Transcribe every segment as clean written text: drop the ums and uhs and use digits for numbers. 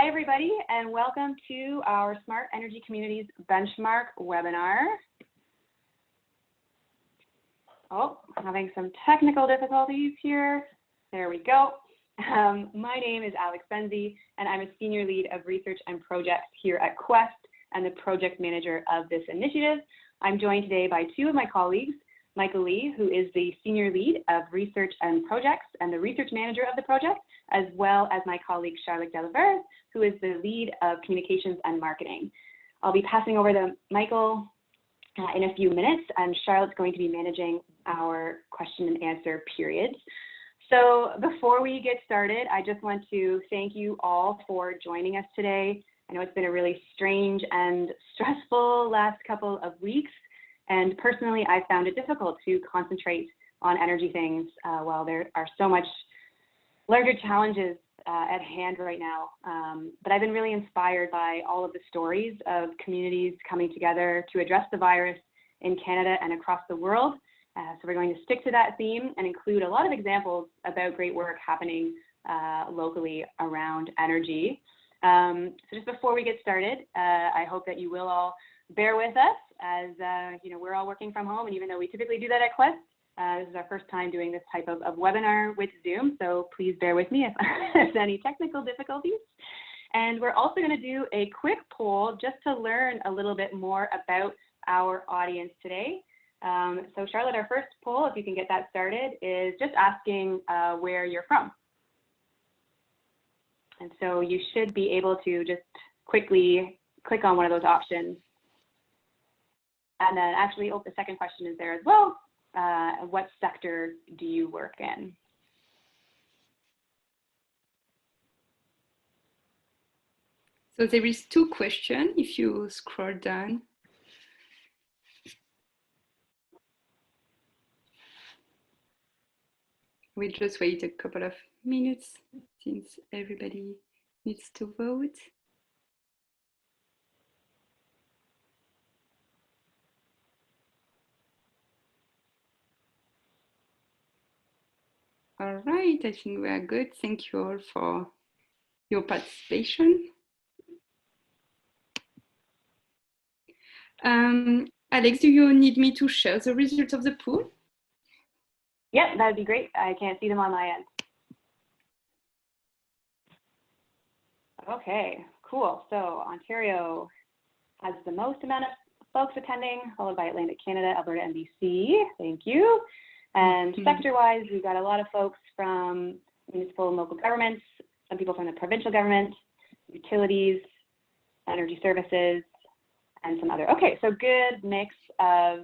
Hi, everybody, and welcome to our Smart Energy Communities Benchmark webinar. Oh, having some technical difficulties here. There we go. My name is Benzie, and I'm a Senior Lead of Research and Projects here at Quest and the Project Manager of this initiative. I'm joined today by two of my colleagues, Michael Lee, who is the Senior Lead of Research and Projects and the Research Manager of the project, as well as my colleague Charlotte Delaverse, who is the Lead of Communications and Marketing. I'll be passing over to Michael in a few minutes, and Charlotte's going to be managing our question and answer periods. So before we get started, I just want to thank you all for joining us today. I know it's been a really strange and stressful last couple of weeks, and personally, I found it difficult to concentrate on energy things while there are so much larger challenges at hand right now. But I've been really inspired by all of the stories of communities coming together to address the virus in Canada and across the world. So we're going to stick to that theme and include a lot of examples about great work happening locally around energy. So just before we get started, I hope that you will all bear with us as we're all working from home, and even though we typically do that at Quest, this is our first time doing this type of webinar with Zoom, so please bear with me if there's any technical difficulties. And we're also going to do a quick poll just to learn a little bit more about our audience today. So Charlotte, our first poll, if you can get that started, is just asking where you're from. And so you should be able to just quickly click on one of those options. And then actually, the second question is there as well. What sector do you work in? So there is two questions if you scroll down. We'll just wait a couple of minutes since everybody needs to vote. All right, I think we are good. Thank you all for your participation. Alex, do you need me to share the results of the poll? Yep, that would be great. I can't see them on my end. Okay, cool. So Ontario has the most amount of folks attending, followed by Atlantic Canada, Alberta, and BC. Thank you. And sector-wise, we've got a lot of folks from municipal and local governments, some people from the provincial government, utilities, energy services, and some other. Okay, so good mix of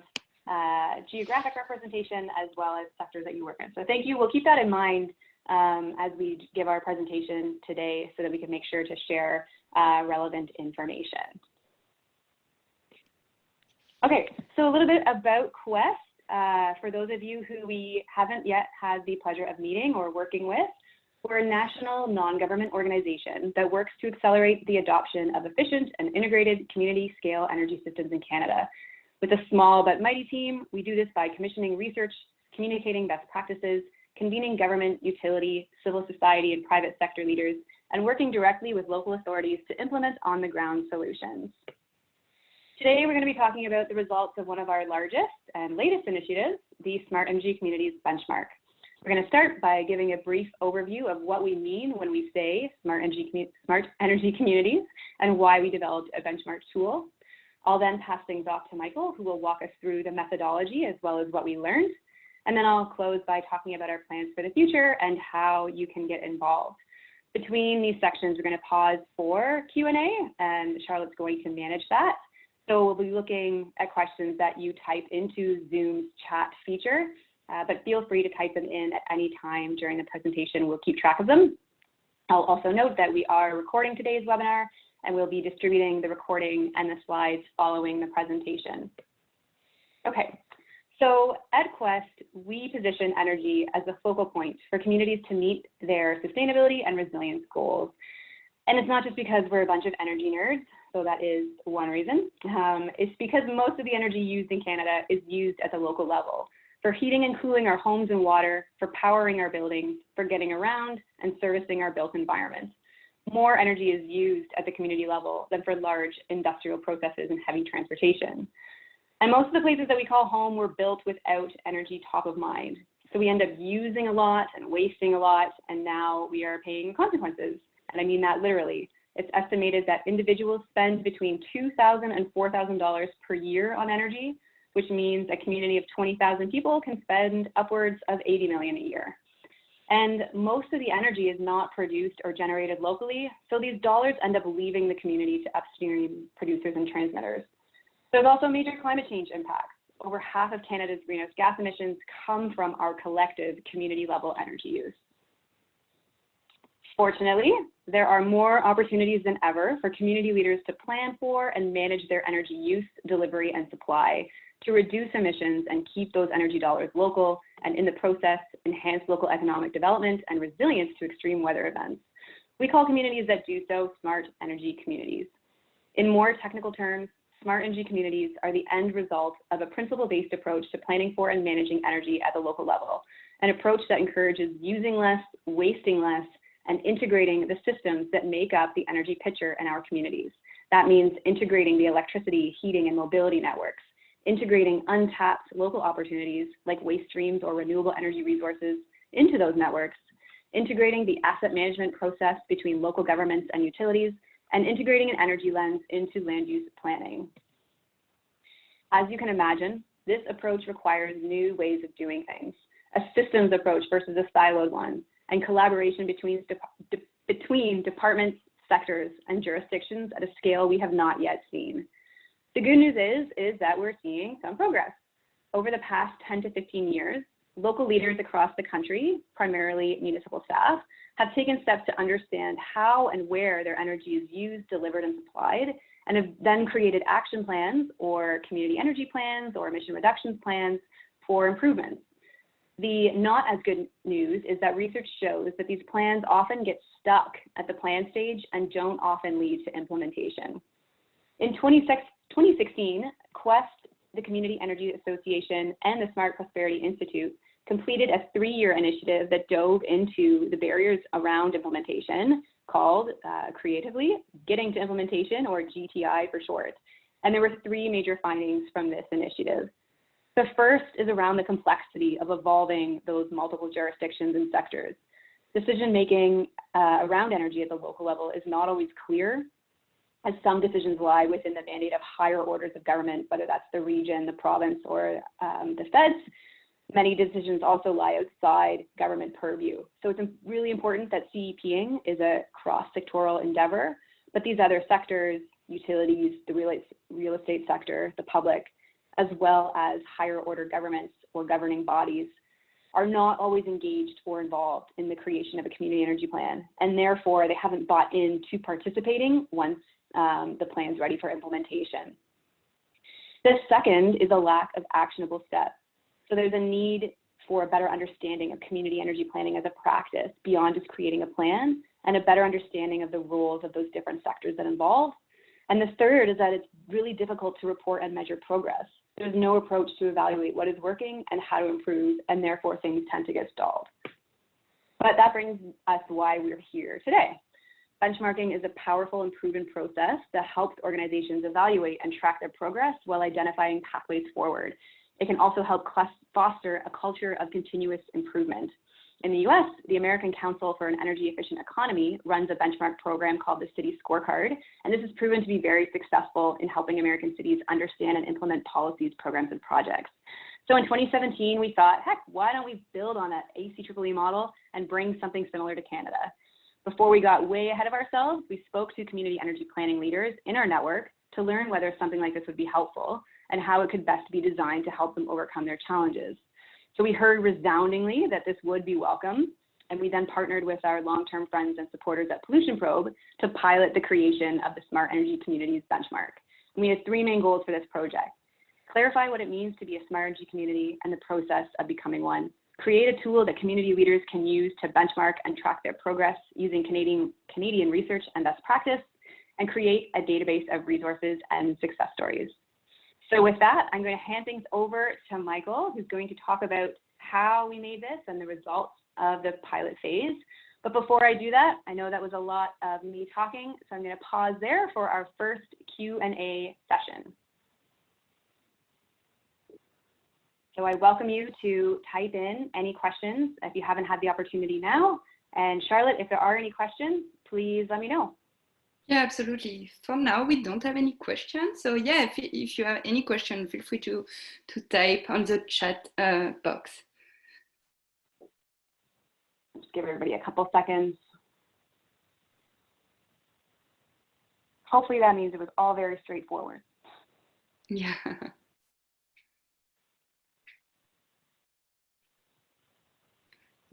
geographic representation as well as sectors that you work in. So thank you. We'll keep that in mind as we give our presentation today so that we can make sure to share relevant information. Okay, so a little bit about Quest. For those of you who we haven't yet had the pleasure of meeting or working with, we're a national non-government organization that works to accelerate the adoption of efficient and integrated community-scale energy systems in Canada. With a small but mighty team, we do this by commissioning research, communicating best practices, convening government, utility, civil society, and private sector leaders, and working directly with local authorities to implement on-the-ground solutions. Today, we're going to be talking about the results of one of our largest and latest initiatives, the Smart Energy Communities Benchmark. We're going to start by giving a brief overview of what we mean when we say smart energy communities and why we developed a benchmark tool. I'll then pass things off to Michael, who will walk us through the methodology as well as what we learned. And then I'll close by talking about our plans for the future and how you can get involved. Between these sections, we're going to pause for Q&A, and Charlotte's going to manage that. So we'll be looking at questions that you type into Zoom's chat feature, but feel free to type them in at any time during the presentation. We'll keep track of them. I'll also note that we are recording today's webinar, and we'll be distributing the recording and the slides following the presentation. Okay, so at Quest, we position energy as a focal point for communities to meet their sustainability and resilience goals. And it's not just because we're a bunch of energy nerds, so that is one reason. It's because most of the energy used in Canada is used at the local level for heating and cooling our homes and water, for powering our buildings, for getting around and servicing our built environment. more energy is used at the community level than for large industrial processes and heavy transportation. And most of the places that we call home were built without energy top of mind. So we end up using a lot and wasting a lot, and now we are paying consequences. And I mean that literally. It's estimated that individuals spend between $2,000 and $4,000 per year on energy, which means a community of 20,000 people can spend upwards of $80 million a year. And most of the energy is not produced or generated locally, so these dollars end up leaving the community to upstream producers and transmitters. There's also major climate change impacts. Over half of Canada's greenhouse gas emissions come from our collective community level energy use. Fortunately, there are more opportunities than ever for community leaders to plan for and manage their energy use, delivery, and supply to reduce emissions and keep those energy dollars local, and in the process, enhance local economic development and resilience to extreme weather events. We call communities that do so smart energy communities. In more technical terms, smart energy communities are the end result of a principle-based approach to planning for and managing energy at the local level, an approach that encourages using less, wasting less, and integrating the systems that make up the energy picture in our communities. That means integrating the electricity, heating, and mobility networks, integrating untapped local opportunities like waste streams or renewable energy resources into those networks, integrating the asset management process between local governments and utilities, and integrating an energy lens into land use planning. As you can imagine, this approach requires new ways of doing things, a systems approach versus a siloed one, and collaboration between departments, sectors, and jurisdictions at a scale we have not yet seen. The good news is that we're seeing some progress. Over the past 10 to 15 years, local leaders across the country, primarily municipal staff, have taken steps to understand how and where their energy is used, delivered, and supplied, and have then created action plans or community energy plans or emission reductions plans for improvements. The not as good news is that research shows that these plans often get stuck at the plan stage and don't often lead to implementation. In 2016, Quest, the Community Energy Association, and the Smart Prosperity Institute completed a 3-year initiative that dove into the barriers around implementation, called creatively Getting to Implementation, or GTI for short. And there were 3 major findings from this initiative. The first is around the complexity of evolving those multiple jurisdictions and sectors. Decision-making around energy at the local level is not always clear, as some decisions lie within the mandate of higher orders of government, whether that's the region, the province, or the feds. Many decisions also lie outside government purview. So it's really important that CEPing is a cross-sectoral endeavor, but these other sectors, utilities, the real estate sector, the public, as well as higher order governments or governing bodies, are not always engaged or involved in the creation of a community energy plan, and therefore they haven't bought into participating once the plan's ready for implementation. The second is a lack of actionable steps. So there's a need for a better understanding of community energy planning as a practice beyond just creating a plan, and a better understanding of the roles of those different sectors that involve. And the third is that it's really difficult to report and measure progress. There's no approach to evaluate what is working and how to improve, and therefore things tend to get stalled. But that brings us to why we're here today. Benchmarking is a powerful and proven process that helps organizations evaluate and track their progress while identifying pathways forward. It can also help foster a culture of continuous improvement. In the US, the American Council for an Energy Efficient Economy runs a benchmark program called the City Scorecard, and this has proven to be very successful in helping American cities understand and implement policies, programs, and projects. So in 2017, we thought, heck, why don't we build on that ACEEE model and bring something similar to Canada? Before we got way ahead of ourselves, we spoke to community energy planning leaders in our network to learn whether something like this would be helpful and how it could best be designed to help them overcome their challenges. So we heard resoundingly that this would be welcome, and we then partnered with our long-term friends and supporters at Pollution Probe to pilot the creation of the Smart Energy Communities benchmark. And we had 3 main goals for this project: clarify what it means to be a smart energy community and the process of becoming one, create a tool that community leaders can use to benchmark and track their progress using Canadian research and best practice, and create a database of resources and success stories. So with that, I'm going to hand things over to Michael, who's going to talk about how we made this and the results of the pilot phase. But before I do that, I know that was a lot of me talking, so I'm going to pause there for our first Q&A session. So I welcome you to type in any questions if you haven't had the opportunity now. And Charlotte, if there are any questions, please let me know. Yeah, absolutely. For now, we don't have any questions. So yeah, if you have any question, feel free to type on the chat box. Just give everybody a couple seconds. Hopefully that means it was all very straightforward. Yeah.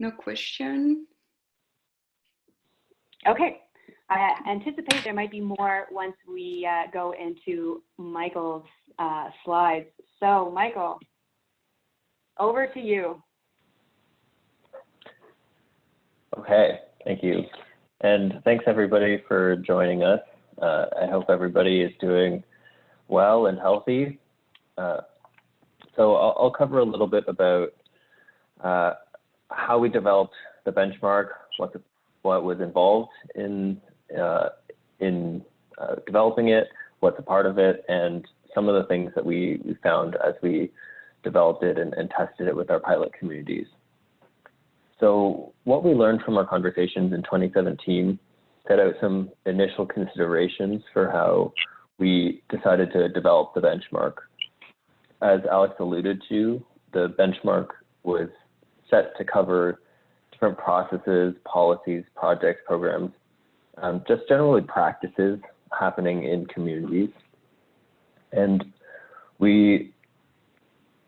No question. Okay. I anticipate there might be more once we go into Michael's slides. So Michael, over to you. Okay, thank you. And thanks everybody for joining us. I hope everybody is doing well and healthy. So I'll cover a little bit about how we developed the benchmark, what was involved in developing it, what's a part of it, and some of the things that we found as we developed it and tested it with our pilot communities. So what we learned from our conversations in 2017 set out some initial considerations for how we decided to develop the benchmark. As Alex alluded to, the benchmark was set to cover different processes, policies, projects, programs, just generally practices happening in communities. And we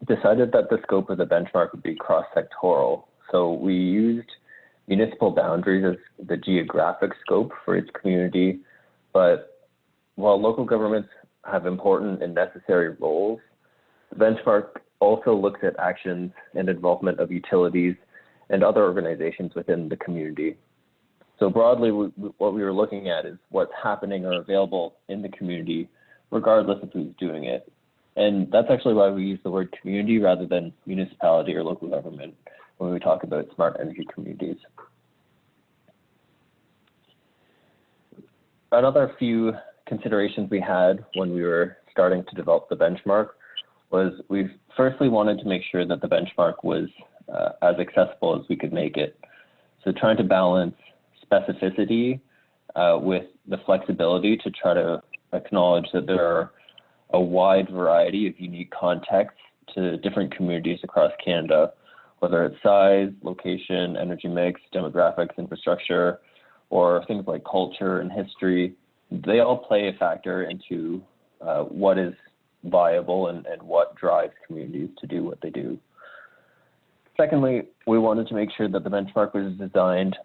decided that the scope of the benchmark would be cross-sectoral. So we used municipal boundaries as the geographic scope for each community, but while local governments have important and necessary roles, the benchmark also looks at actions and involvement of utilities and other organizations within the community. So broadly, what we were looking at is what's happening or available in the community, regardless of who's doing it. And that's actually why we use the word community rather than municipality or local government when we talk about smart energy communities. Another few considerations we had when we were starting to develop the benchmark was we firstly wanted to make sure that the benchmark was as accessible as we could make it. So trying to balance specificity with the flexibility to try to acknowledge that there are a wide variety of unique contexts to different communities across Canada, whether it's size, location, energy mix, demographics, infrastructure, or things like culture and history. They all play a factor into what is viable and what drives communities to do what they do. Secondly, we wanted to make sure that the benchmark was designed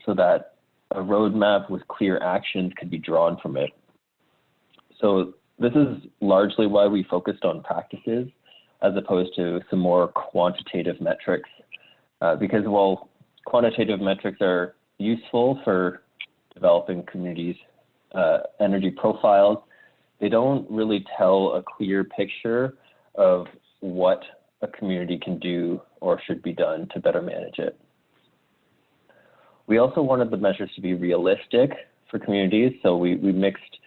so that a roadmap with clear actions could be drawn from it. So this is largely why we focused on practices as opposed to some more quantitative metrics, because while quantitative metrics are useful for developing communities' energy profiles, they don't really tell a clear picture of what a community can do or should be done to better manage it. We also wanted the measures to be realistic for communities, so we mixed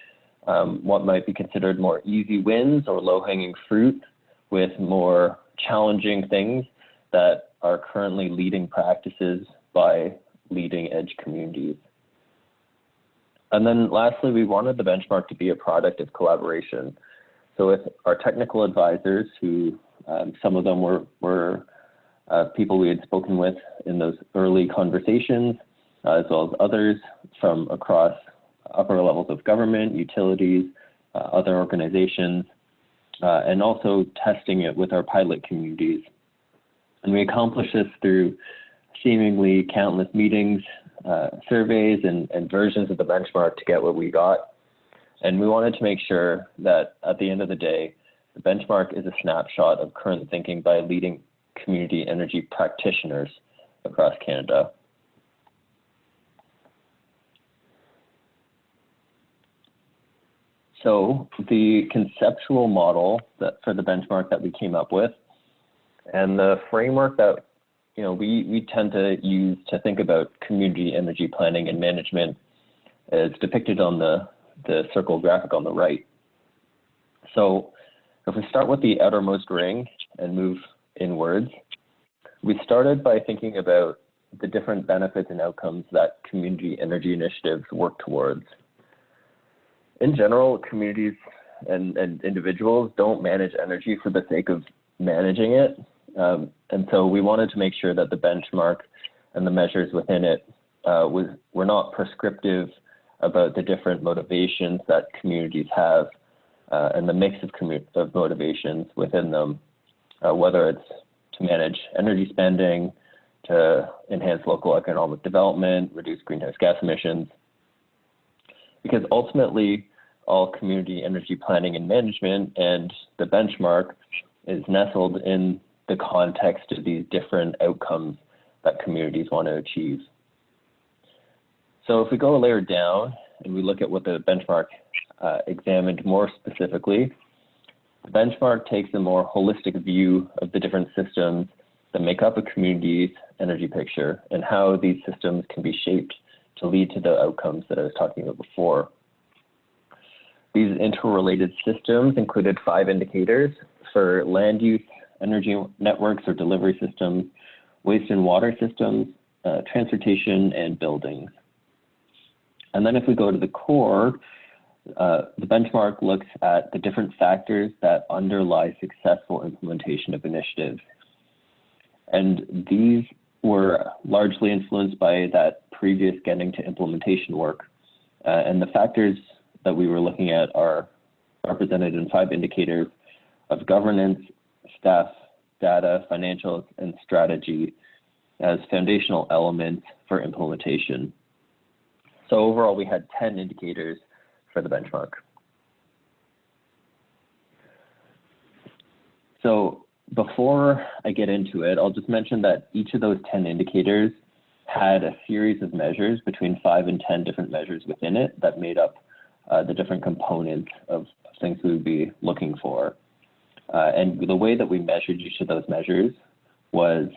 what might be considered more easy wins or low-hanging fruit with more challenging things that are currently leading practices by leading edge communities. And then lastly, we wanted the benchmark to be a product of collaboration. So with our technical advisors, who some of them were people we had spoken with in those early conversations, as well as others from across upper levels of government, utilities, other organizations, and also testing it with our pilot communities. And we accomplished this through seemingly countless meetings, surveys, and versions of the benchmark to get what we got. And we wanted to make sure that at the end of the day, the benchmark is a snapshot of current thinking by leading community energy practitioners across Canada. So the conceptual model for the benchmark that we came up with and the framework that we tend to use to think about community energy planning and management as depicted on the circle graphic on the right. So if we start with the outermost ring and move inwards, we started by thinking about the different benefits and outcomes that community energy initiatives work towards. In general, communities and individuals don't manage energy for the sake of managing it. And so we wanted to make sure that the benchmark and the measures within it were not prescriptive about the different motivations that communities have and the mix of motivations within them, whether it's to manage energy spending, to enhance local economic development, reduce greenhouse gas emissions. Because ultimately, all community energy planning and management and the benchmark is nestled in the context of these different outcomes that communities want to achieve. So if we go a layer down and we look at what the benchmark examined more specifically, the benchmark takes a more holistic view of the different systems that make up a community's energy picture and how these systems can be shaped to lead to the outcomes that I was talking about before. These interrelated systems included 5 indicators for land use, energy networks or delivery systems, waste and water systems, transportation, and buildings. And then if we go to the core, the benchmark looks at the different factors that underlie successful implementation of initiatives. And these were largely influenced by that previous getting to implementation work. And the factors that we were looking at are represented in 5 indicators of governance, staff, data, financials, and strategy as foundational elements for implementation. So overall, we had 10 indicators for the benchmark. So before I get into it, I'll just mention that each of those 10 indicators had a series of measures, between 5 and 10 different measures within it that made up the different components of things we would be looking for. And the way that we measured each of those measures was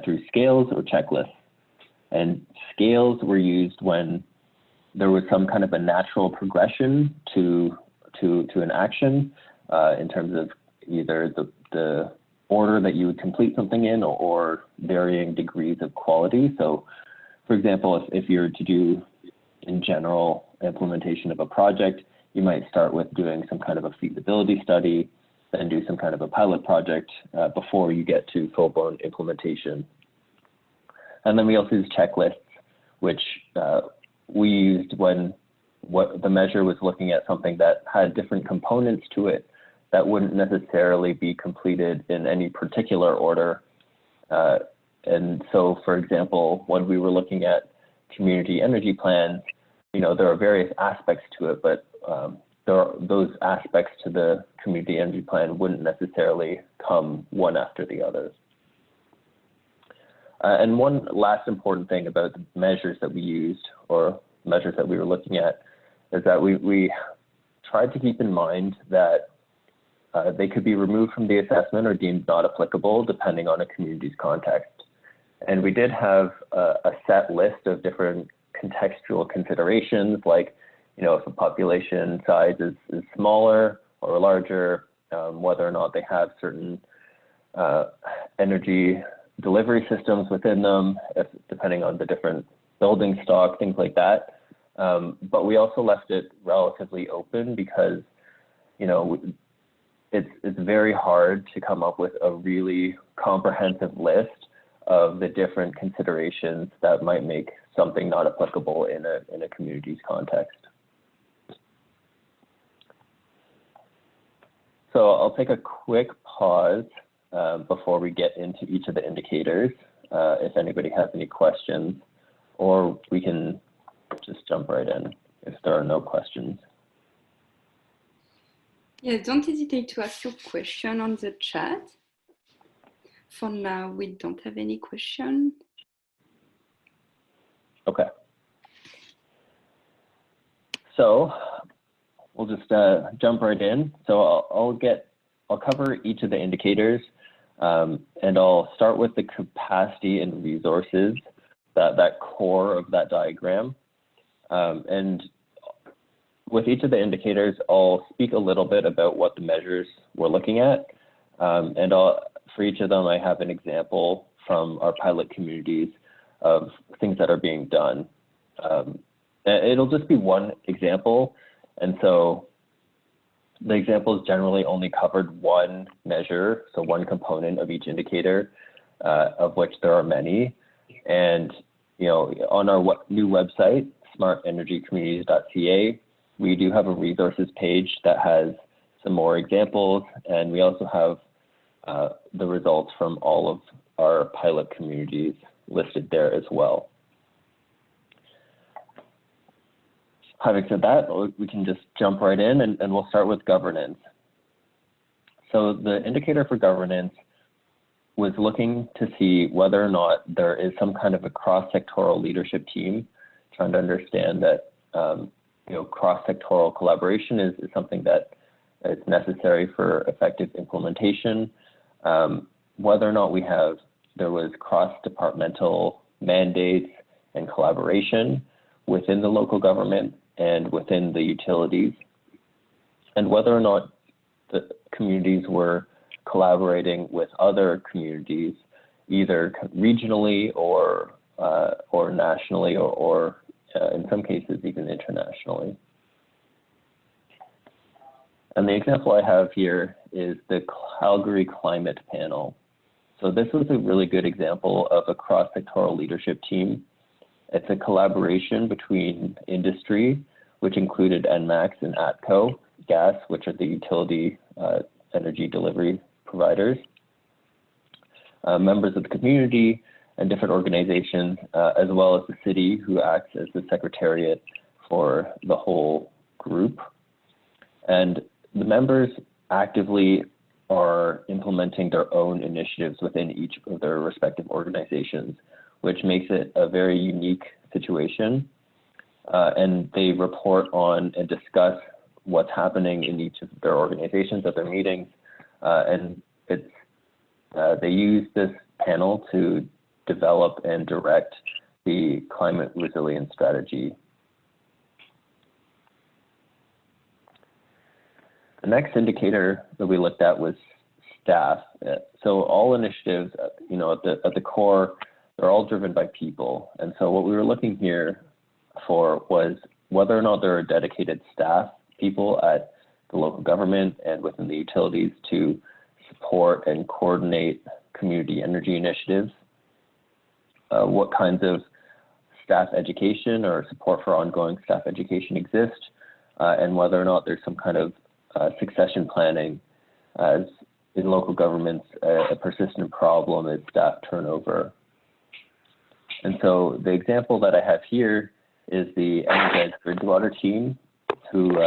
through scales or checklists. And scales were used when there was some kind of a natural progression to an action in terms of either the order that you would complete something in or varying degrees of quality. So for example, if you're to do in general implementation of a project, you might start with doing some kind of a feasibility study, then do some kind of a pilot project before you get to full-blown implementation. And then we also use checklists, which we used when what the measure was looking at something that had different components to it that wouldn't necessarily be completed in any particular order. And so, for example, when we were looking at community energy plans, there are various aspects to it, but those aspects to the community energy plan wouldn't necessarily come one after the other. And one last important thing about the measures that we used, or measures that we were looking at, is that we tried to keep in mind that they could be removed from the assessment or deemed not applicable depending on a community's context. And we did have a set list of different contextual considerations, like, if a population size is smaller or larger, whether or not they have certain energy delivery systems within them, depending on the different building stock, things like that. But we also left it relatively open because, it's very hard to come up with a really comprehensive list of the different considerations that might make something not applicable in a community's context. So I'll take a quick pause before we get into each of the indicators, if anybody has any questions, or we can just jump right in if there are no questions. Yeah, don't hesitate to ask your question on the chat. For now, we don't have any question. Okay. So we'll just jump right in. So I'll cover each of the indicators And I'll start with the capacity and resources, that core of that diagram. And with each of the indicators, I'll speak a little bit about what the measures we're looking at. And for each of them, I have an example from our pilot communities of things that are being done. It'll just be one example. And so the example is generally only covered one measure, so one component of each indicator, of which there are many. And on our new website, smartenergycommunities.ca, we do have a resources page that has some more examples, and we also have the results from all of our pilot communities listed there as well. Having said that, we can just jump right in, and we'll start with governance. So the indicator for governance was looking to see whether or not there is some kind of a cross-sectoral leadership team, trying to understand that cross-sectoral collaboration is something that is necessary for effective implementation. Whether or not there was cross-departmental mandates and collaboration within the local government and within the utilities, and whether or not the communities were collaborating with other communities, either regionally or nationally, or in some cases even internationally. And the example I have here is the Calgary Climate Panel. So this was a really good example of a cross-sectoral leadership team. It's a collaboration between industry, which included ENMAX and ATCO Gas, which are the utility energy delivery providers, members of the community and different organizations, as well as the city, who acts as the secretariat for the whole group. And the members actively are implementing their own initiatives within each of their respective organizations, which makes it a very unique situation. And they report on and discuss what's happening in each of their organizations at their meetings. And they use this panel to develop and direct the climate resilience strategy. The next indicator that we looked at was staff. So all initiatives, at the core, they're all driven by people. And so what we were looking here for was whether or not there are dedicated staff, people at the local government and within the utilities to support and coordinate community energy initiatives. What kinds of staff education or support for ongoing staff education exist, and whether or not there's some kind of succession planning, as in local governments, a persistent problem is staff turnover. And so the example that I have here is the Energized Bridgewater team, who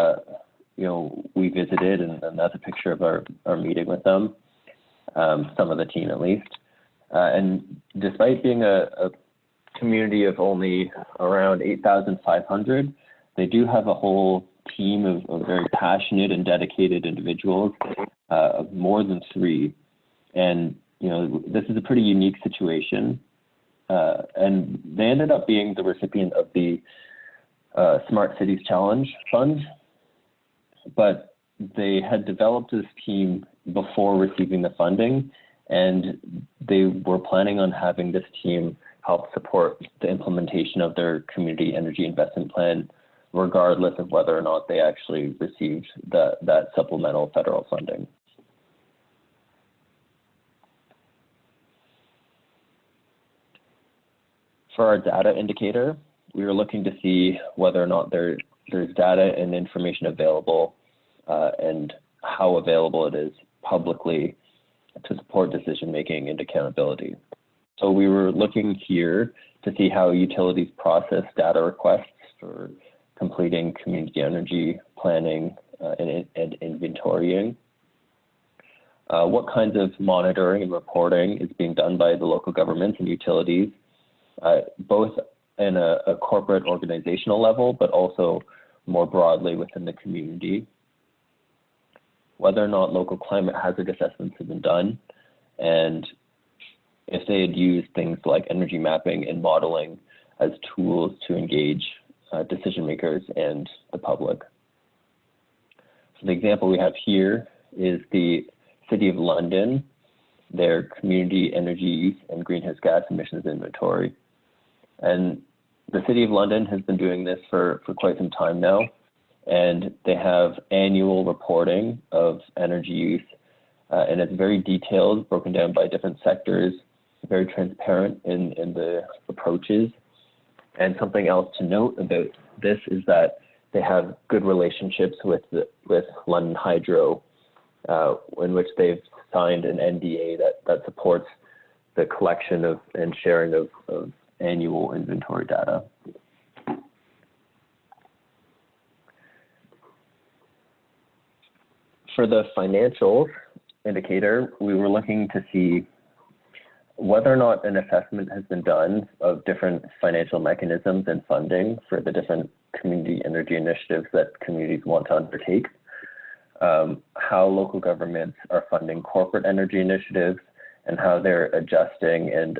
we visited, and that's a picture of our meeting with them, some of the team at least. And despite being a community of only around 8,500, they do have a whole team of very passionate and dedicated individuals, of more than 3. And this is a pretty unique situation. And they ended up being the recipient of the Smart Cities Challenge Fund, but they had developed this team before receiving the funding, and they were planning on having this team help support the implementation of their community energy investment plan, regardless of whether or not they actually received that supplemental federal funding. For our data indicator, we were looking to see whether or not there's data and information available, and how available it is publicly to support decision-making and accountability. So we were looking here to see how utilities process data requests for completing community energy planning and inventorying. What kinds of monitoring and reporting is being done by the local governments and utilities, both in a corporate organizational level, but also more broadly within the community. Whether or not local climate hazard assessments have been done, and if they had used things like energy mapping and modeling as tools to engage decision makers and the public. So the example we have here is the City of London, their community energy use and greenhouse gas emissions inventory. And the City of London has been doing this for quite some time now, and they have annual reporting of energy use, and it's very detailed, broken down by different sectors, very transparent in the approaches. And something else to note about this is that they have good relationships with London Hydro, in which they've signed an NDA that supports the collection of and sharing of annual inventory data. For the financial indicator, we were looking to see whether or not an assessment has been done of different financial mechanisms and funding for the different community energy initiatives that communities want to undertake, how local governments are funding corporate energy initiatives, and how they're adjusting and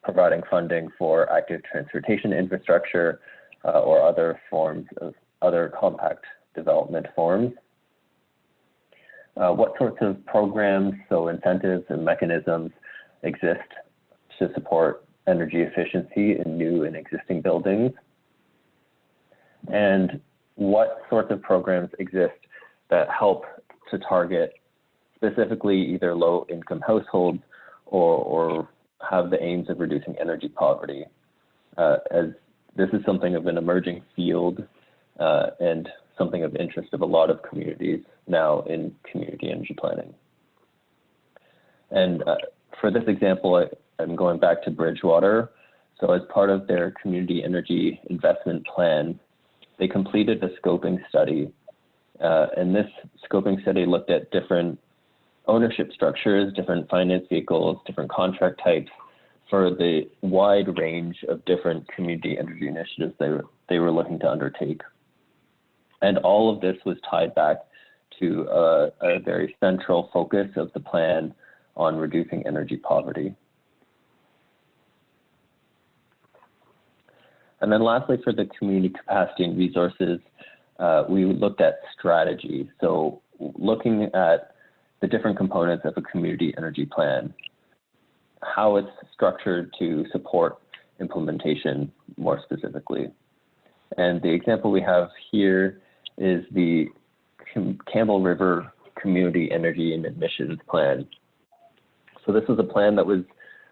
providing funding for active transportation infrastructure or other forms of other compact development forms. What sorts of programs, so incentives and mechanisms, exist to support energy efficiency in new and existing buildings, and what sorts of programs exist that help to target specifically either low-income households or have the aims of reducing energy poverty, as this is something of an emerging field and something of interest of a lot of communities now in community energy planning. And for this example, I'm going back to Bridgewater. So as part of their community energy investment plan, they completed a scoping study. And this scoping study looked at different ownership structures, different finance vehicles, different contract types for the wide range of different community energy initiatives they were looking to undertake. And all of this was tied back to a very central focus of the plan on reducing energy poverty. And then lastly, for the community capacity and resources, we looked at strategy. So looking at the different components of a community energy plan, how it's structured to support implementation more specifically. And the example we have here is the Campbell River Community Energy and Emissions Plan. So this was a plan that was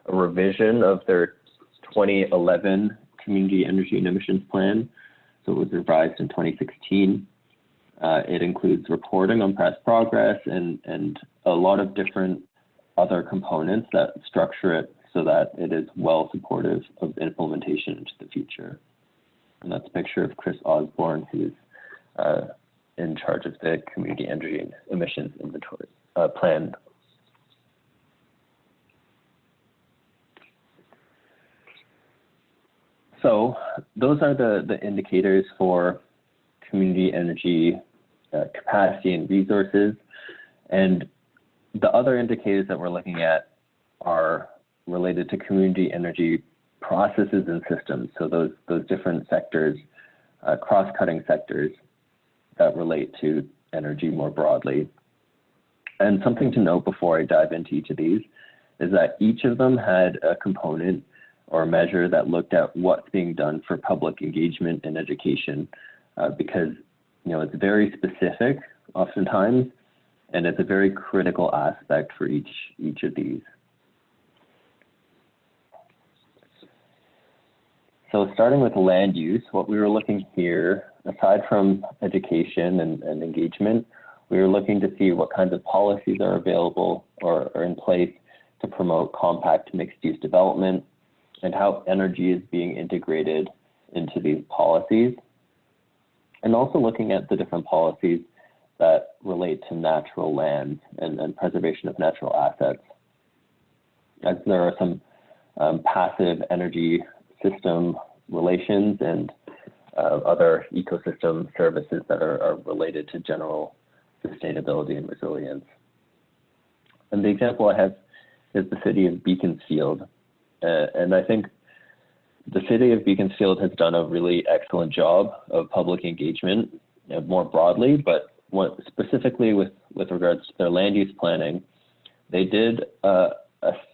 a revision of their 2011 Community Energy and Emissions Plan. So it was revised in 2016. It includes reporting on past progress and a lot of different other components that structure it so that it is well supportive of implementation into the future. And that's a picture of Chris Osborne, who's in charge of the Community Energy and Emissions Inventory Plan. So those are the indicators for community energy capacity and resources. And the other indicators that we're looking at are related to community energy processes and systems. So those different sectors, cross-cutting sectors that relate to energy more broadly. And something to note before I dive into each of these is that each of them had a component or a measure that looked at what's being done for public engagement and education, because it's very specific oftentimes, and it's a very critical aspect for each of these. So starting with land use, what we were looking here, aside from education and engagement, we were looking to see what kinds of policies are available or are in place to promote compact mixed-use development, and how energy is being integrated into these policies. And also looking at the different policies that relate to natural lands and preservation of natural assets, as there are some passive energy system relations and other ecosystem services that are related to general sustainability and resilience. And the example I have is the city of Beaconsfield. And I think the city of Beaconsfield has done a really excellent job of public engagement more broadly, but specifically with regards to their land use planning, they did a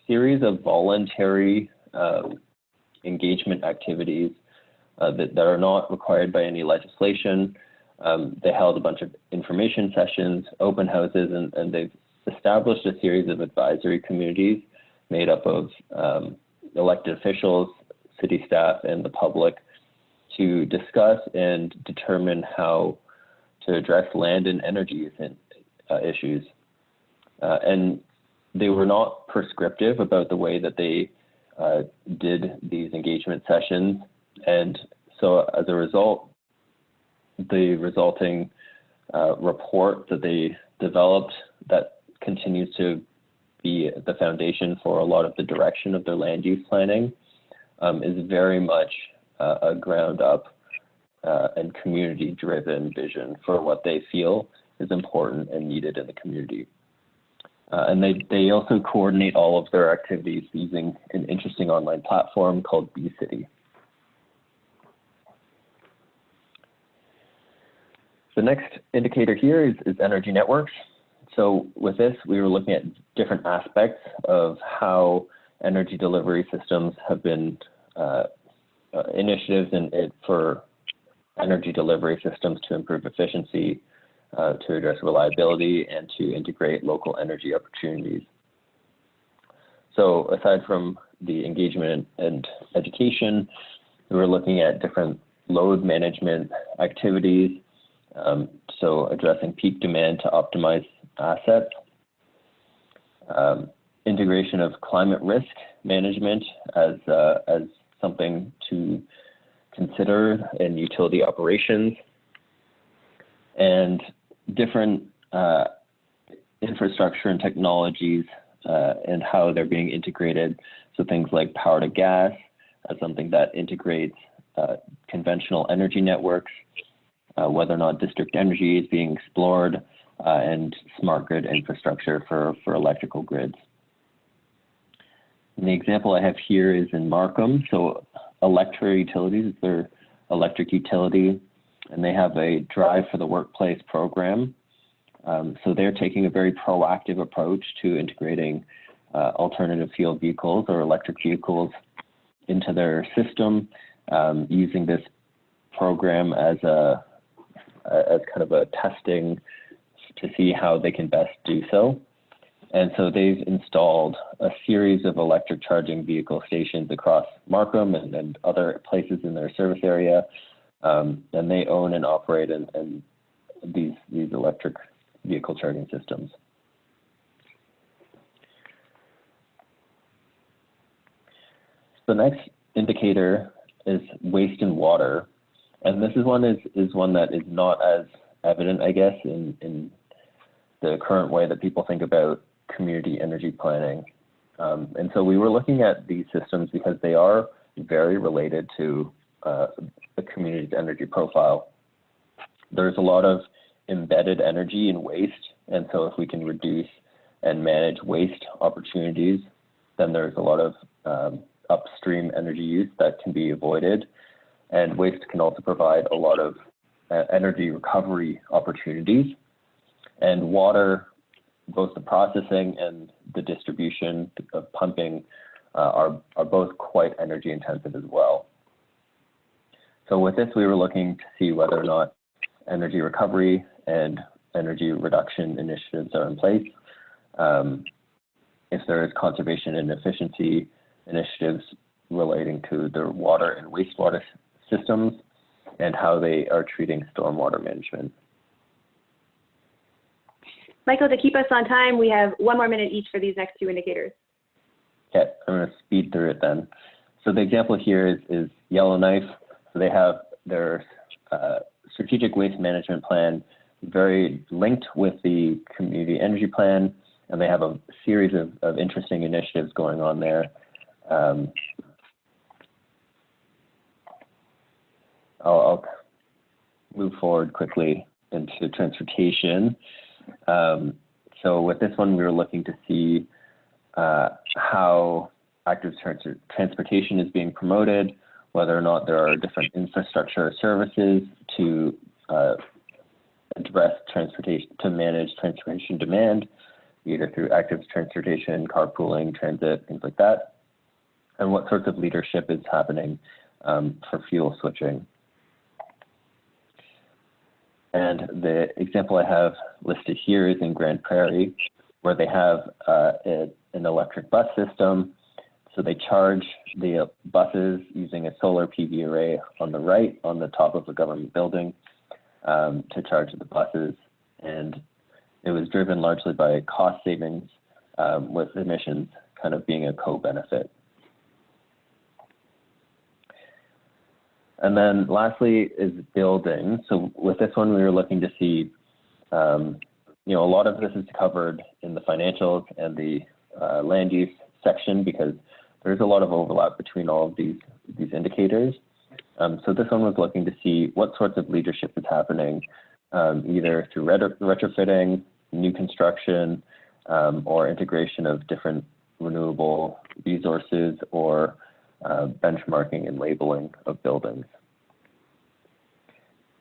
series of voluntary engagement activities that are not required by any legislation. They held a bunch of information sessions, open houses, and they've established a series of advisory communities made up of elected officials, city staff, and the public to discuss and determine how to address land and energy use issues. And they were not prescriptive about the way that they did these engagement sessions. And so as a result, the resulting report that they developed that continues to be the foundation for a lot of the direction of their land use planning is very much a ground up and community driven vision for what they feel is important and needed in the community. And they also coordinate all of their activities using an interesting online platform called BeCity. The next indicator here is energy networks. So with this, we were looking at different aspects of how energy delivery systems have been initiatives for energy delivery systems to improve efficiency, to address reliability, and to integrate local energy opportunities. So aside from the engagement and education, we were looking at different load management activities, so addressing peak demand to optimize assets, integration of climate risk management as something to consider in utility operations, and different infrastructure and technologies and how they're being integrated. So things like power to gas as something that integrates conventional energy networks, whether or not district energy is being explored, and smart grid infrastructure for electrical grids. And the example I have here is in Markham. So Electra Utilities is their electric utility, and they have a Drive for the Workplace program. So they're taking a very proactive approach to integrating alternative fuel vehicles or electric vehicles into their system, using this program as kind of a testing to see how they can best do so. And so they've installed a series of electric charging vehicle stations across Markham and other places in their service area. And they own and operate and these electric vehicle charging systems. The next indicator is waste and water. And this is one that is not as evident, I guess, in the current way that people think about community energy planning. And so we were looking at these systems because they are very related to the community's energy profile. There's a lot of embedded energy in waste, and so if we can reduce and manage waste opportunities, then there's a lot of upstream energy use that can be avoided. And waste can also provide a lot of energy recovery opportunities. And water, both the processing and the distribution of pumping are both quite energy intensive as well. So with this, we were looking to see whether or not energy recovery and energy reduction initiatives are in place. If there is conservation and efficiency initiatives relating to the water and wastewater systems and how they are treating stormwater management. Michael, to keep us on time, we have 1 more minute each for these next 2 indicators. Okay, I'm going to speed through it then. So the example here is Yellowknife. So they have their strategic waste management plan very linked with the community energy plan, and they have a series of interesting initiatives going on there. I'll move forward quickly into transportation. So with this one, we were looking to see how active transportation is being promoted, whether or not there are different infrastructure services to address transportation, to manage transportation demand, either through active transportation, carpooling, transit, things like that, and what sorts of leadership is happening for fuel switching. And the example I have listed here is in Grand Prairie, where they have an electric bus system. So they charge the buses using a solar PV array on the right, on the top of a government building, to charge the buses. And it was driven largely by cost savings, with emissions kind of being a co-benefit. And then lastly is building. So with this one, we were looking to see, a lot of this is covered in the financials and the land use section, because there's a lot of overlap between all of these indicators. So this one was looking to see what sorts of leadership is happening, either through retrofitting, new construction, or integration of different renewable resources, or benchmarking and labeling of buildings.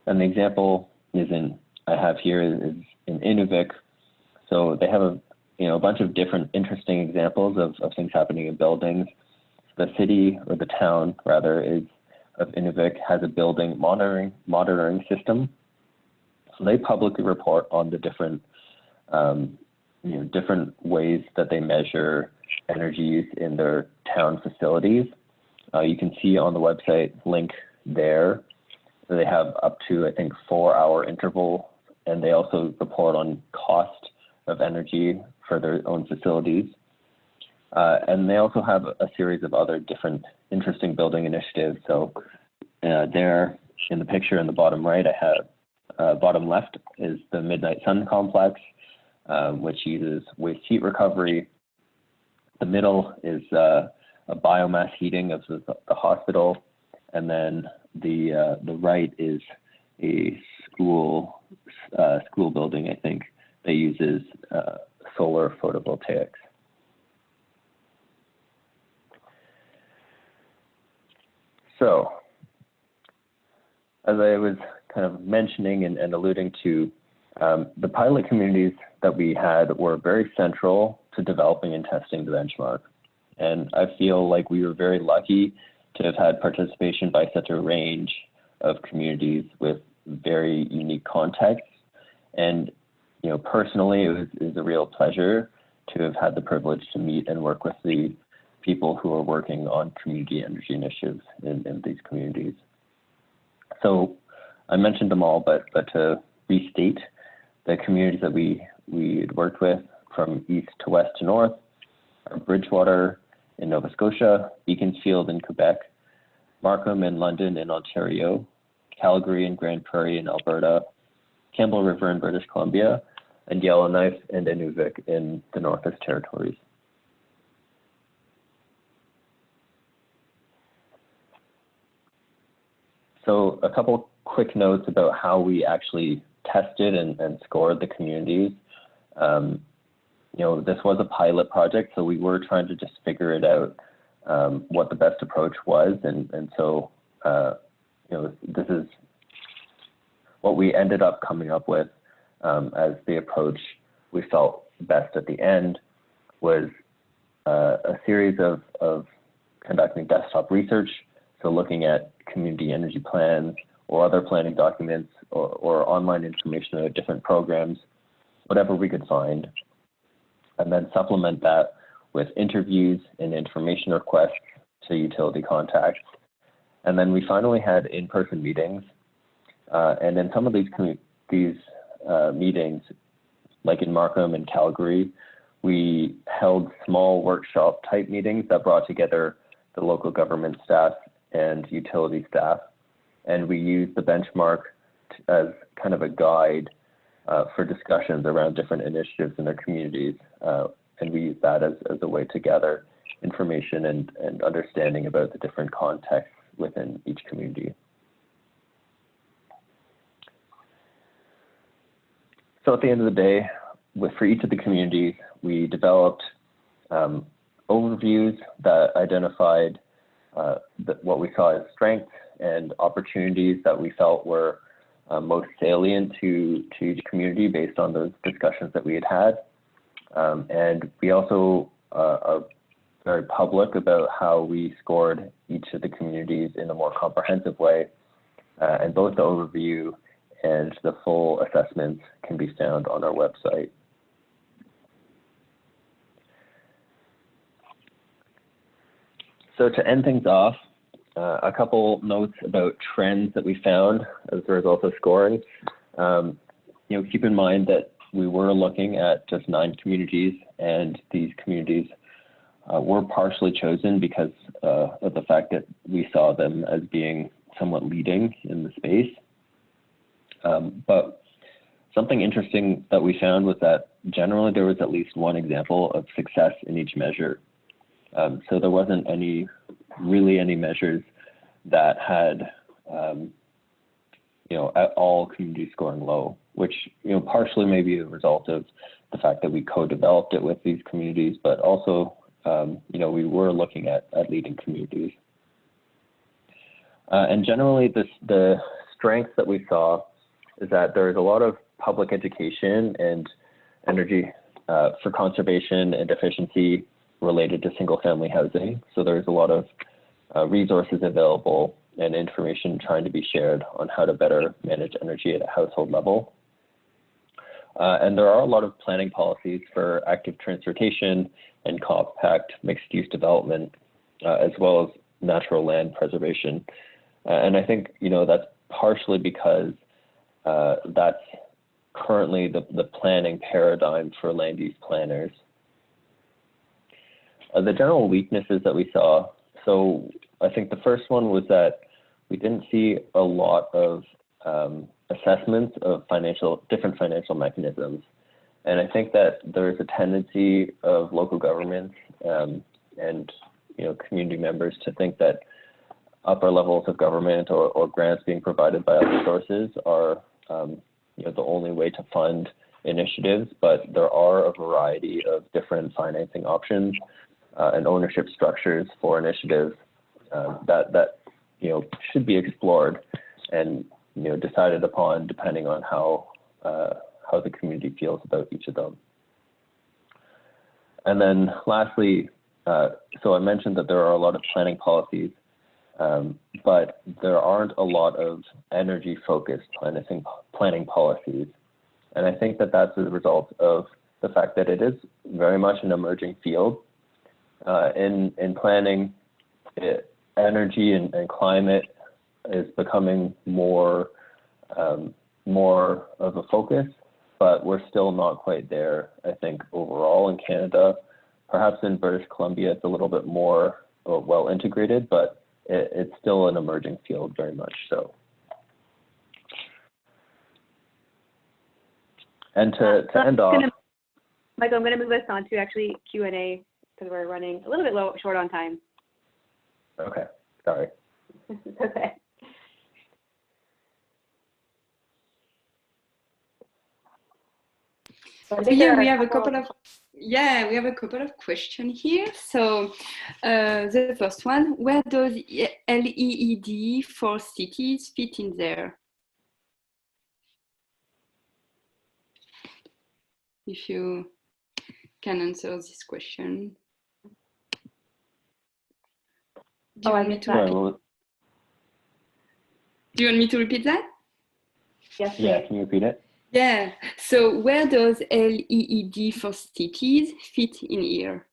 And the example I have here is in Inuvik. So they have a bunch of different interesting examples of things happening in buildings. The city, or the town rather, of Inuvik has a building monitoring system. So they publicly report on the different different ways that they measure energy use in their town facilities. You can see on the website link there, they have up to, I think, 4-hour interval, and they also report on cost of energy for their own facilities. And they also have a series of other different interesting building initiatives. So there in the picture in the bottom right, I have bottom left is the Midnight Sun Complex, which uses waste heat recovery. The middle is a biomass heating of the hospital, and then the right is a school building, I think, that uses solar photovoltaics. So, as I was kind of mentioning and alluding to, the pilot communities that we had were very central to developing and testing the benchmark. And I feel like we were very lucky to have had participation by such a range of communities with very unique contexts. And, personally, it was a real pleasure to have had the privilege to meet and work with the people who are working on community energy initiatives in these communities. So I mentioned them all, but to restate, the communities that we worked with from east to west to north are Bridgewater in Nova Scotia, Beaconsfield in Quebec, Markham and London in Ontario, Calgary and Grand Prairie in Alberta, Campbell River in British Columbia, and Yellowknife and Inuvik in the Northwest Territories. So a couple quick notes about how we actually tested and scored the communities. This was a pilot project, so we were trying to just figure it out, what the best approach was. And so, this is what we ended up coming up with as the approach we felt best at the end was a series of conducting desktop research. So looking at community energy plans or other planning documents or online information about different programs, whatever we could find, and then supplement that with interviews and information requests to utility contacts. And then we finally had in-person meetings. And in some of these meetings, like in Markham and Calgary, we held small workshop type meetings that brought together the local government staff and utility staff. And we used the benchmark as kind of a guide for discussions around different initiatives in their communities. And we used that as a way to gather information and understanding about the different contexts within each community. So at the end of the day, for each of the communities, we developed overviews that identified what we saw as strengths and opportunities that we felt were most salient to each community based on those discussions that we had had. And we also are very public about how we scored each of the communities in a more comprehensive way. And both the overview and the full assessments can be found on our website. So to end things off, a couple notes about trends that we found as a result of scoring. Keep in mind that we were looking at just 9 communities, and these communities were partially chosen because of the fact that we saw them as being somewhat leading in the space. But something interesting that we found was that generally there was at least one example of success in each measure. So there wasn't really any measures that had, at all communities scoring low, which, partially may be a result of the fact that we co-developed it with these communities, but also, we were looking at leading communities. And generally, the strengths that we saw is that there is a lot of public education and energy for conservation and efficiency related to single-family housing. So there's a lot of resources available and information trying to be shared on how to better manage energy at a household level. And there are a lot of planning policies for active transportation and compact mixed-use development, as well as natural land preservation. And I think, that's partially because that's currently the planning paradigm for land use planners. The general weaknesses that we saw, so I think the first one was that we didn't see a lot of assessments of different financial mechanisms. And I think that there is a tendency of local governments and community members to think that upper levels of government or grants being provided by other sources are the only way to fund initiatives, but there are a variety of different financing options and ownership structures for initiatives that should be explored and decided upon depending on how the community feels about each of them. And then lastly, so I mentioned that there are a lot of planning policies, but there aren't a lot of energy-focused planning policies. And I think that that's a result of the fact that it is very much an emerging field. In planning, energy and climate is becoming more of a focus, but we're still not quite there, I think, overall in Canada. Perhaps in British Columbia, it's a little bit more well integrated, but it's still an emerging field very much so. And to end off, Michael, I'm going to move us on to actually Q&A because we're running a little bit short on time. Okay, sorry. Okay. So yeah, we have a couple of questions here. So the first one, where does LEED for cities fit in there? If you can answer this question. Do you want me to repeat that? Yes, please. Yeah, can you repeat it? Yeah, so where does LEED for cities fit in here?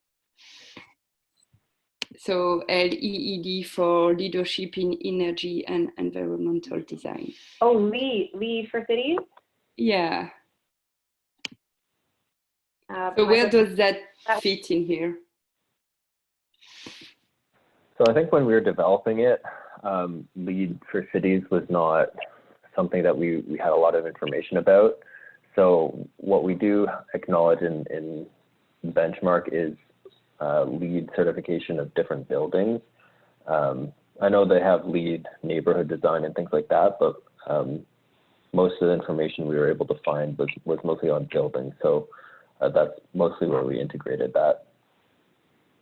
So LEED for leadership in energy and environmental design. Oh, LEED for cities? Yeah. So where does that fit in here? So I think when we were developing it, LEED for cities was not something that we had a lot of information about. So what we do acknowledge in benchmark is LEED certification of different buildings. I know they have LEED neighborhood design and things like that, but most of the information we were able to find was mostly on buildings. So that's mostly where we integrated that.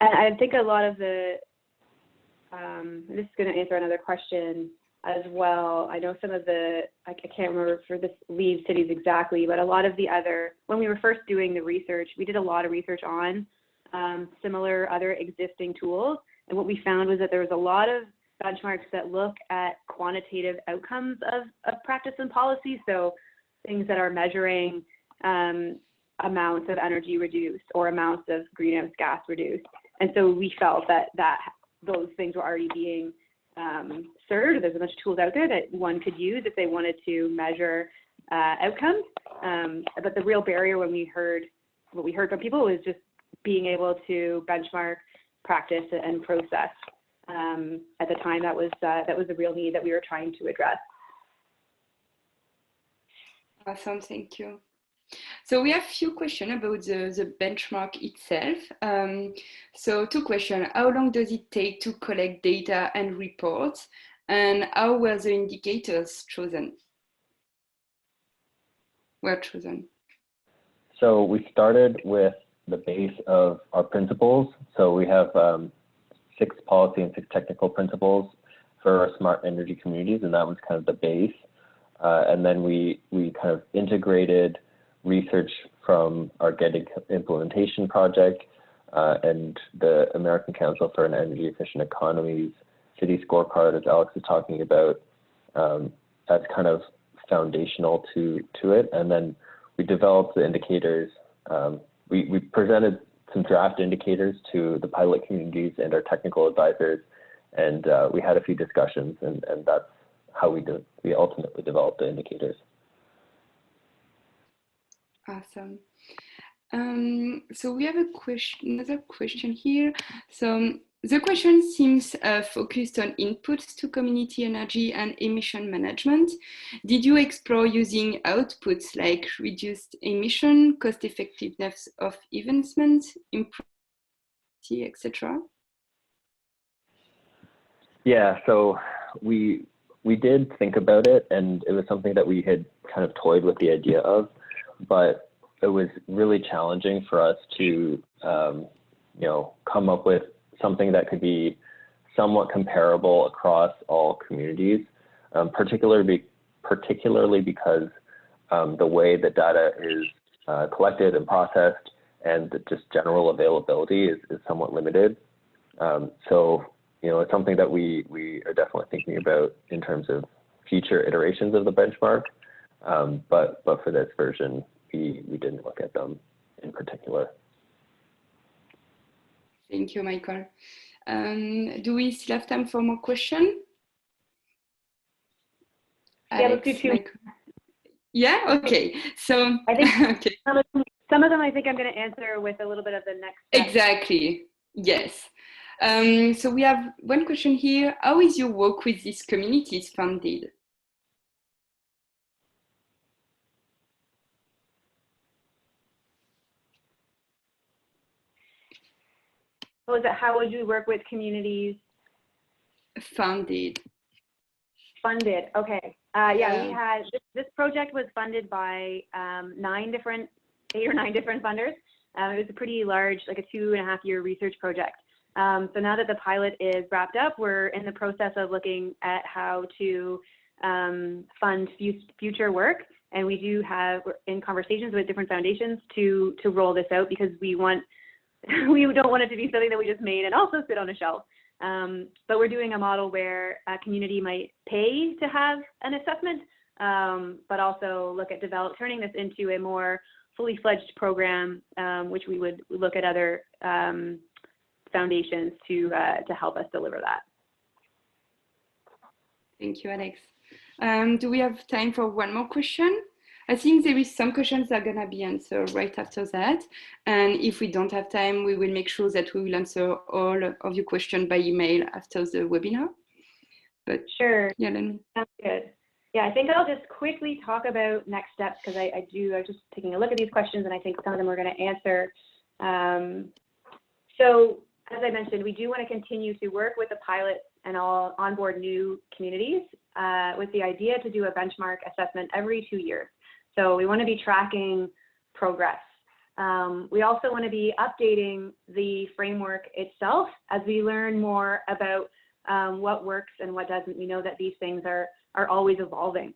And I think a lot of the, this is going to answer another question as well. I know some of the, I can't remember for this lead cities exactly, but a lot of the other, when we were first doing the research, we did a lot of research on similar other existing tools. And what we found was that there was a lot of benchmarks that look at quantitative outcomes of practice and policy. So things that are measuring amounts of energy reduced or amounts of greenhouse gas reduced. And so we felt that those things were already being served. There's a bunch of tools out there that one could use if they wanted to measure outcomes. But the real barrier when what we heard from people was just being able to benchmark, practice, and process. At the time, that was the real need that we were trying to address. Awesome, thank you. So we have a few questions about the benchmark itself. So 2 questions. How long does it take to collect data and reports? And how were the indicators chosen? So we started with the base of our principles. So we have 6 policy and 6 technical principles for our smart energy communities, and that was kind of the base. And then we kind of integrated research from our GET implementation project and the American Council for an Energy Efficient Economies city scorecard, as Alex was talking about. That's kind of foundational to it. And then we developed the indicators. We presented some draft indicators to the pilot communities and our technical advisors, and we had a few discussions, and that's how we ultimately developed the indicators. Awesome. So we have another question here. So the question seems focused on inputs to community energy and emission management. Did you explore using outputs like reduced emission, cost effectiveness of investment, improvement, etc.? Yeah, so we did think about it, and it was something that we had kind of toyed with the idea of, but it was really challenging for us to, come up with something that could be somewhat comparable across all communities, particularly because the way the data is collected and processed and just general availability is somewhat limited. So, it's something that we are definitely thinking about in terms of future iterations of the benchmark. But for this version, we didn't look at them in particular. Thank you, Michael. Do we still have time for more questions? Yeah, let's do 2. Yeah, okay. So I think okay. some of them I think I'm going to answer with a little bit of the next step. Exactly, yes. So we have one question here. How is your work with these communities funded? What was it? How would you work with communities? Funded. Okay. Yeah, we had this project was funded by 8 or 9 different funders. It was a pretty large, like a 2.5-year research project. So now that the pilot is wrapped up, we're in the process of looking at how to fund future work, and we're in conversations with different foundations to roll this out, because we don't want it to be something that we just made and also sit on a shelf. But we're doing a model where a community might pay to have an assessment, but also look at turning this into a more fully fledged program, which we would look at other foundations to help us deliver that. Thank you, Alex. Do we have time for one more question? I think there is some questions that are going to be answered right after that. And if we don't have time, we will make sure that we will answer all of your questions by email after the webinar. But sure. Yeah, sounds good. Yeah, I think I'll just quickly talk about next steps, because I was just taking a look at these questions, and I think some of them we're going to answer. So as I mentioned, we do want to continue to work with the pilot and all onboard new communities with the idea to do a benchmark assessment every 2 years. So we want to be tracking progress We also want to be updating the framework itself as we learn more about what works and what doesn't. We know that these things are always evolving.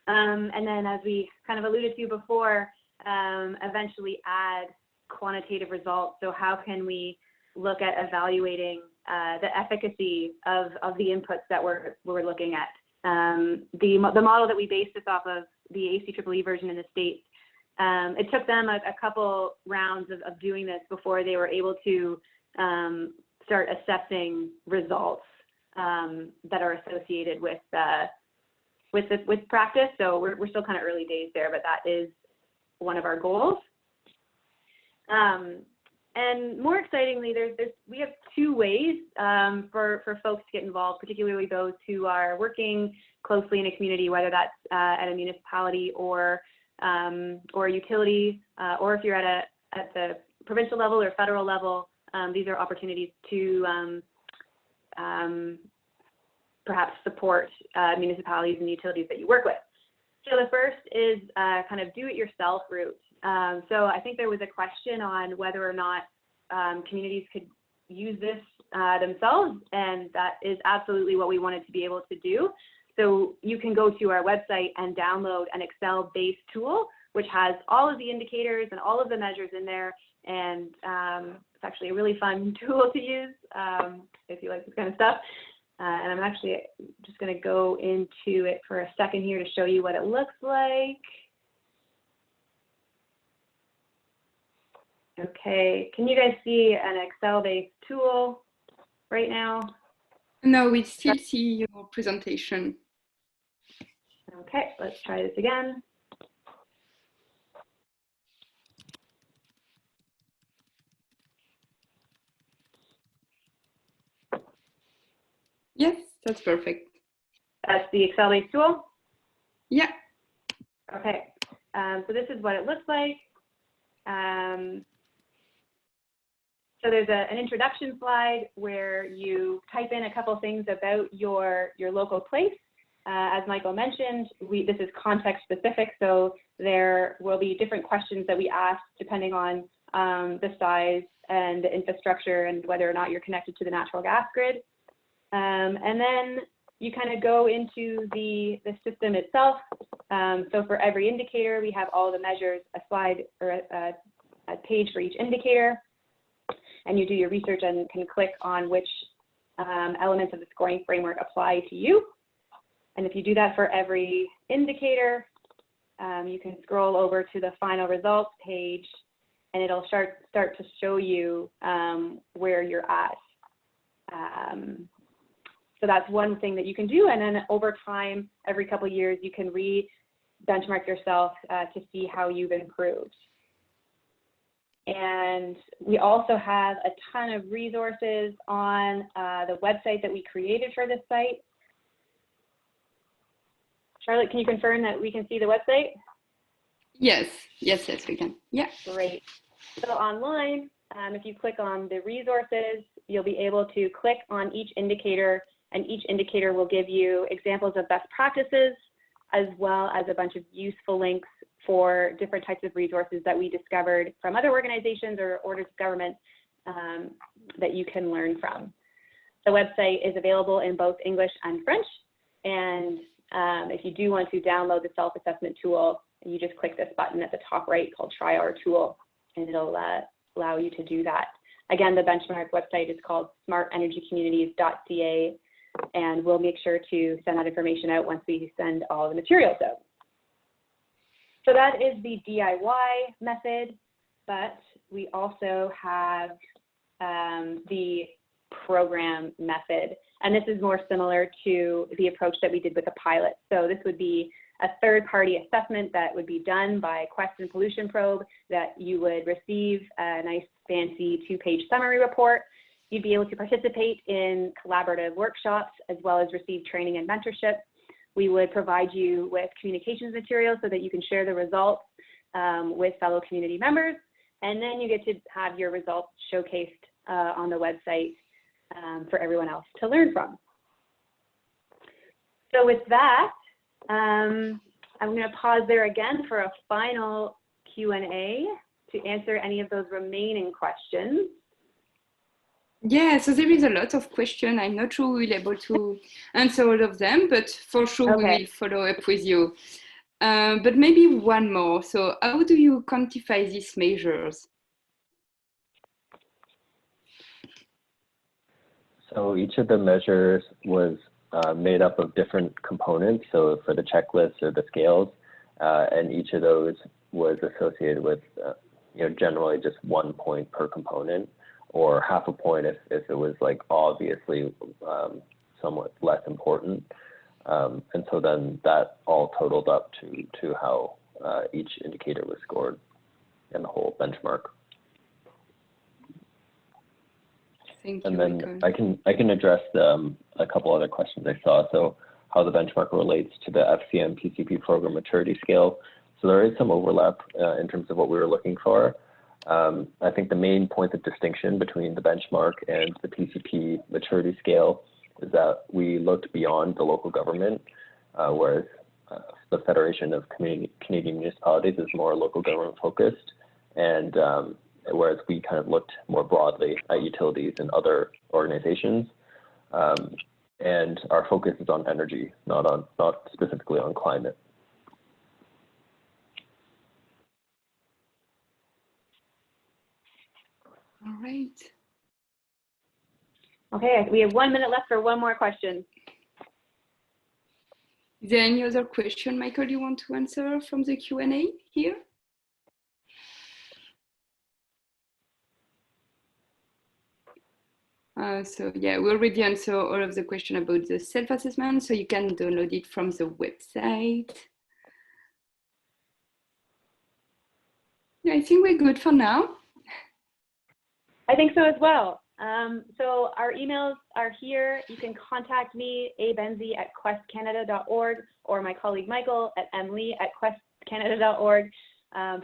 And then, as we kind of alluded to before, eventually add quantitative results. So how can we look at evaluating the efficacy of the inputs that we're looking at? The model that we based this off of, the ACEEE version in the States, it took them a couple rounds of doing this before they were able to start assessing results that are associated with practice. So we're still kind of early days there, but that is one of our goals. And more excitingly, we have two ways for folks to get involved, particularly those who are working closely in a community, whether that's at a municipality or utility, or if you're at the provincial level or federal level. These are opportunities to perhaps support municipalities and utilities that you work with. So the first is kind of do-it-yourself route. So I think there was a question on whether or not communities could use this themselves, and that is absolutely what we wanted to be able to do. So you can go to our website and download an Excel-based tool, which has all of the indicators and all of the measures in there, and it's actually a really fun tool to use if you like this kind of stuff. And I'm actually just going to go into it for a second here to show you what it looks like. Okay, can you guys see an Excel-based tool right now? No, we still see your presentation. Okay, let's try this again. Yes, that's perfect. That's the Excel-based tool? Yeah. Okay, so this is what it looks like. So there's an introduction slide where you type in a couple things about your local place. As Michael mentioned, this is context specific, so there will be different questions that we ask depending on the size and the infrastructure and whether or not you're connected to the natural gas grid. And then you kind of go into the system itself. So for every indicator, we have all the measures, a slide or a page for each indicator. And you do your research and can click on which elements of the scoring framework apply to you. And if you do that for every indicator, you can scroll over to the final results page, and it'll start to show you where you're at. So that's one thing that you can do. And then over time, every couple of years, you can re-benchmark yourself to see how you've improved. And we also have a ton of resources on the website that we created for this site. Charlotte, can you confirm that we can see the website? Yes, we can. Yeah. Great. So online, if you click on the resources, you'll be able to click on each indicator, and each indicator will give you examples of best practices, as well as a bunch of useful links for different types of resources that we discovered from other organizations or orders of government that you can learn from. The website is available in both English and French, and if you do want to download the self-assessment tool, you just click this button at the top right called Try Our Tool, and it'll allow you to do that. Again, the benchmark website is called smartenergycommunities.ca, and we'll make sure to send that information out once we send all the materials out. So that is the DIY method, but we also have the program method. And this is more similar to the approach that we did with the pilot. So this would be a third-party assessment that would be done by Quest and Pollution Probe, that you would receive a nice fancy 2-page summary report. You'd be able to participate in collaborative workshops as well as receive training and mentorship. We would provide you with communications materials so that you can share the results with fellow community members. And then you get to have your results showcased on the website for everyone else to learn from. So with that, I'm going to pause there again for a final Q&A to answer any of those remaining questions. Yeah, so there is a lot of questions. I'm not sure we'll be able to answer all of them, but for sure we will follow up with you. But maybe one more. So how do you quantify these measures? So each of the measures was made up of different components. So for the checklist or the scales, and each of those was associated with, generally just 1 point per component, or half a point if it was like obviously somewhat less important. And so then that all totaled up to how each indicator was scored in the whole benchmark. Thank you, and then Michael. I can address a couple other questions I saw. So how the benchmark relates to the FCM PCP program maturity scale. So there is some overlap in terms of what we were looking for. I think the main point of distinction between the benchmark and the PCP maturity scale is that we looked beyond the local government, whereas the Federation of Canadian Municipalities is more local government focused, and whereas we kind of looked more broadly at utilities and other organizations, and our focus is on energy, not specifically on climate. All right. Okay, we have 1 minute left for one more question. Is there any other question, Michael, you want to answer from the Q&A here? So yeah, we already answered all of the questions about the self-assessment, so you can download it from the website. Yeah, I think we're good for now. I think so as well. So our emails are here. You can contact me, abenzie@questcanada.org, or my colleague Michael at mlee@questcanada.org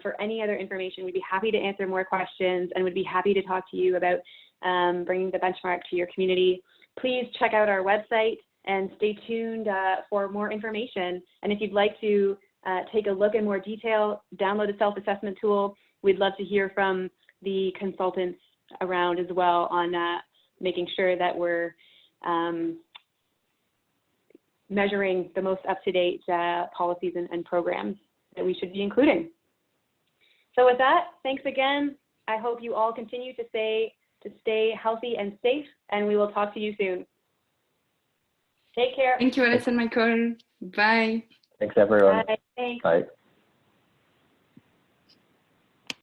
for any other information. We'd be happy to answer more questions and would be happy to talk to you about bringing the benchmark to your community. Please check out our website and stay tuned for more information. And if you'd like to take a look in more detail, download a self-assessment tool. We'd love to hear from the consultants around as well on making sure that we're measuring the most up-to-date policies and programs that we should be including. So with that, thanks again. I hope you all continue to stay healthy and safe, and we will talk to you soon. Take care. Thank you, Alice and Michael. Bye. Thanks, everyone. Bye. Thanks. Bye.